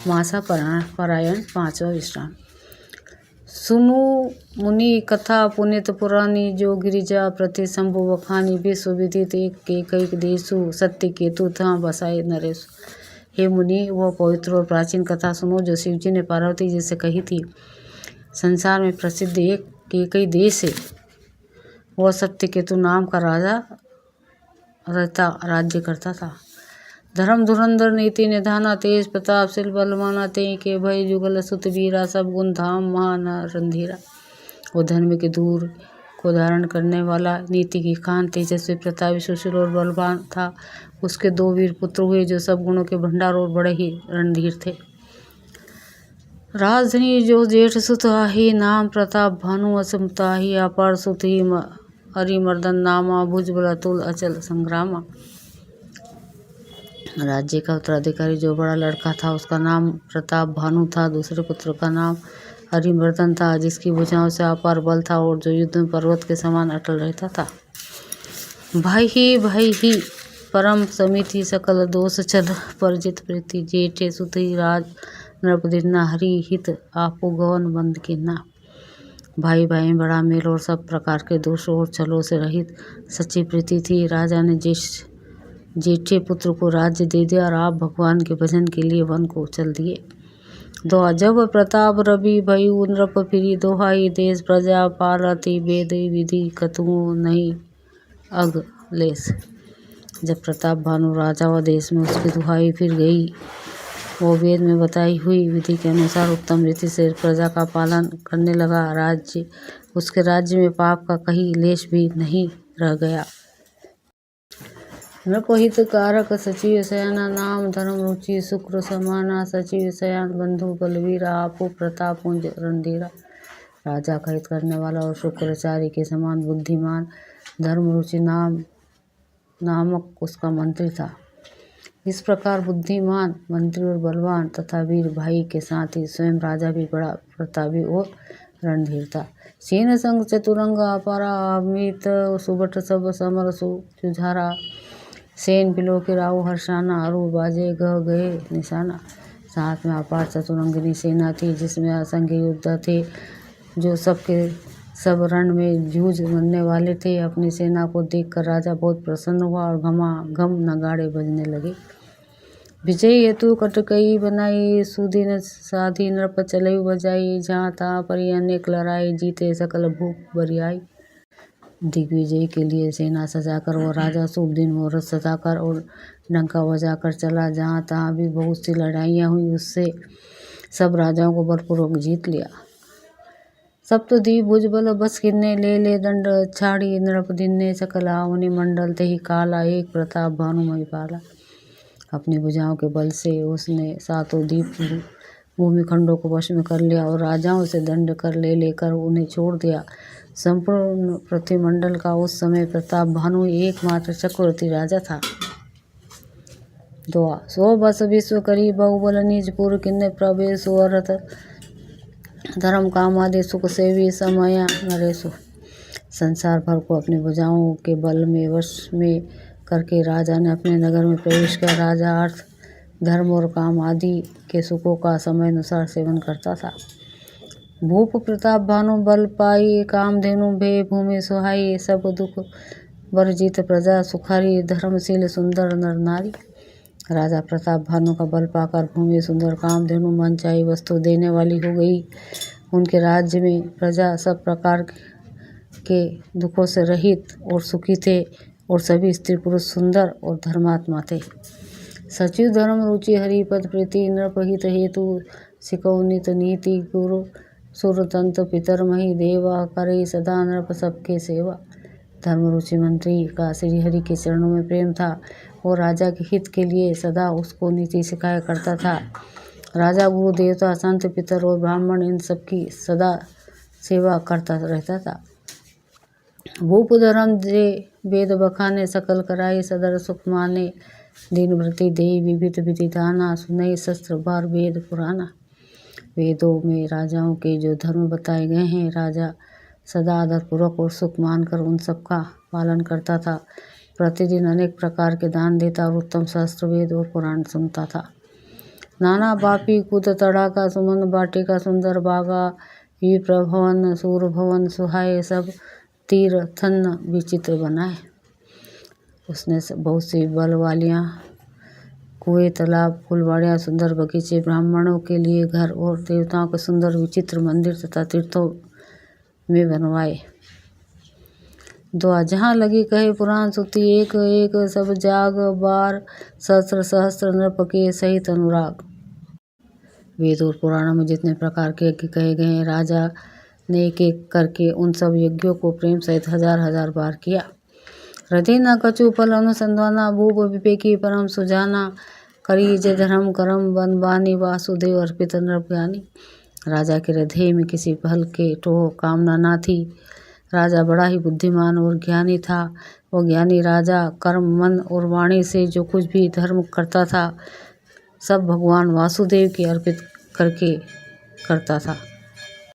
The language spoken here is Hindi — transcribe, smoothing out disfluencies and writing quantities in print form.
मासा पारायण पांचवा विश्राम। सुनु मुनि कथा पुनित पुरानी, जो गिरिजा प्रति शंभु बखानी। विश्व विदित एक देशु, सत्य केतु था बसाए नरेशु। हे मुनि, वह पवित्र और प्राचीन कथा सुनो जो शिव जी ने पार्वती जी से कही थी। संसार में प्रसिद्ध एक देश है, वह सत्य केतु नाम का राजा राज्य करता था। धर्म धुरंधर नीति निधाना, तेज प्रताप सिल बलवाना। ते के भय जुगल सुत वीरा, सब गुण धाम महान रणधीरा। वो धर्म के दूर को धारण करने वाला, नीति की खान, तेजस्वी, प्रतापी, सुशील और बलवान था। उसके 2 वीर पुत्र हुए जो सब गुणों के भंडार और बड़े ही रणधीर थे। राजधनी जो जेठ सुत आही, नाम प्रताप भानु असमताही। अपार सुत ही हरिमर्दन नामा, भुजबल अतुल अचल संग्रामा। राज्य का उत्तराधिकारी जो बड़ा लड़का था, उसका नाम प्रताप भानु था। दूसरे पुत्र का नाम हरिमर्दन था, जिसकी भुजाओं से अपार बल था और जो युद्ध में पर्वत के समान अटल रहता था। भाई ही परम समिति, सकल दोष चल परजित प्रीति। जेठे सुत ही राज नृपदिन्ना, हरि हित आपो गवन बंद किन्ना। भाई में बड़ा मेल और सब प्रकार के दोषों और छलों से रहित सच्ची प्रीति थी। राजा ने जेठे पुत्र को राज्य दे दिया और आप भगवान के भजन के लिए वन को चल दिए। जब प्रताप रवि भयु नृप फिरी, दोहाई देश प्रजा पालती। वेद विधि कतुओं नहीं अगलेस। जब प्रताप भानु राजा व देश में उसकी दुहाई फिर गई, वो वेद में बताई हुई विधि के अनुसार उत्तम रीति से प्रजा का पालन करने लगा। उसके राज्य में पाप का कहीं लेश भी नहीं रह गया। नृपहित कारक सचिव सयाना, नाम धर्म रुचि शुक्र समाना। सचिव सयान बंधु बलवीरा, आपो प्रताप पुंज रणधीरा। राजा का हित करने वाला और शुक्राचार्य के समान बुद्धिमान, धर्म रुचि नामक उसका मंत्री था। इस प्रकार बुद्धिमान मंत्री और बलवान तथा वीर भाई के साथ ही स्वयं राजा भी बड़ा प्रतापी और रणधीर था। सेन संग चतुरंग अपारा, अमित सुबट सब समर सुझारा। सेन बिलो के राव हर्षाना, अरु बाजे गह गए निशाना। साथ में अपार चतुरंगिनी सेना थी, जिसमें असंख्य योद्धा थे, जो सब रण में जूझ मरने वाले थे। अपनी सेना को देखकर राजा बहुत प्रसन्न हुआ और घमाघम नगाड़े बजने लगे। विजय हेतु कटकई बनाई, सुदिन साधी नृप चलई बजाई। जहाँ तहाँ परी अनेक लड़ाई, जीते सकल भूप बरियाई। दिग्विजय के लिए सेना सजाकर वो राजा शुभ दिन मुहूर्त सजाकर और डंका बजाकर चला। जहाँ तहाँ भी बहुत सी लड़ाइयाँ हुई, उससे सब राजाओं को बलपूर्वक जीत लिया। सप्तद्वीप भुजबल बस किन्ने, ले दंड छाड़ी नृप दिन्ने। सकल आवनी मंडल ते ही काला, एक प्रताप भानुमय पाला। अपनी भुजाओं के बल से उसने 7 द्वीप भूमिखंडों को वश में कर लिया और राजाओं से दंड कर लेकर उन्हें छोड़ दिया। संपूर्ण पृथ्वीमंडल का उस समय प्रताप भानु एकमात्र चक्रवर्ती राजा था। दुआ सो बस विश्व करी, बहुबल निज पुर किन्ने प्रवेश। अर्थ धर्म काम आदि सुख सेवी, समया नरेशु। संसार भर को अपनी भुजाओं के बल में वश में करके राजा ने अपने नगर में प्रवेश किया। राजा अर्थ धर्म और काम आदि के सुखों का समय अनुसार सेवन करता था। भूप प्रताप भानु बल पाई, कामधेनु भे भूमि सुहाई। सब दुख वर्जित प्रजा सुखारी, धर्मशील सुंदर नर नारी। राजा प्रताप भानु का बल पाकर भूमि सुंदर, कामधेनु मन चाही वस्तु देने वाली हो गई। उनके राज्य में प्रजा सब प्रकार के दुखों से रहित और सुखी थे और सभी स्त्री पुरुष सुंदर और धर्मात्मा थे। सचिव धर्म रुचि हरिपद प्रीति, नृपहित हेतु सिकौनित नीति। गुरु सुरतंत्र पितर मही देवा, करे सदा नृप सबके सेवा। धर्म रुचि मंत्री का श्री हरि के चरणों में प्रेम था और राजा के हित के लिए सदा उसको नीति सिखाया करता था। राजा गुरु देवता संत पितर और ब्राह्मण इन सबकी सदा सेवा करता रहता था। भूप धर्म जे वेद बखाने, सकल कराई सदर सुख माने। दिन व्रति देई विविध विधि दाना, सुनई शस्त्र बार वेद पुराना। वेदों में राजाओं के जो धर्म बताए गए हैं, राजा सदा आदरपूर्वक और सुख मानकर उन सबका पालन करता था। प्रतिदिन अनेक प्रकार के दान देता और उत्तम शास्त्र वेद और पुराण सुनता था। नाना पापी कूद तड़ाका सुमन बाटिका सुंदर बागा विप्र भवन सूर भवन सुहाए सब तीर थन्न विचित्र बनाए। उसने बहुत सी बल वालियाँ कुएं तालाब फुलवाड़ियाँ सुंदर बगीचे ब्राह्मणों के लिए घर और देवताओं के सुंदर विचित्र मंदिर तथा तीर्थों में बनवाए। दुआ जहाँ लगी कहे पुराण सुती एक एक सब जाग बार सहस्त्र सहस्त्र नृप सहित अनुराग। वेद और पुराणों में जितने प्रकार के यज्ञ कहे गए हैं राजा ने एक एक करके उन सब यज्ञों को प्रेम सहित हजार हजार बार किया। हृदय न कछु फल अनुसंधाना भूप विवेकी परम सुजाना करी जय धर्म करम बन बानी वासुदेव अर्पित नृप ज्ञानी। राजा के हृदय में किसी फल के टोह कामना ना थी। राजा बड़ा ही बुद्धिमान और ज्ञानी था। वो ज्ञानी राजा कर्म मन और वाणी से जो कुछ भी धर्म करता था सब भगवान वासुदेव की अर्पित करके करता था।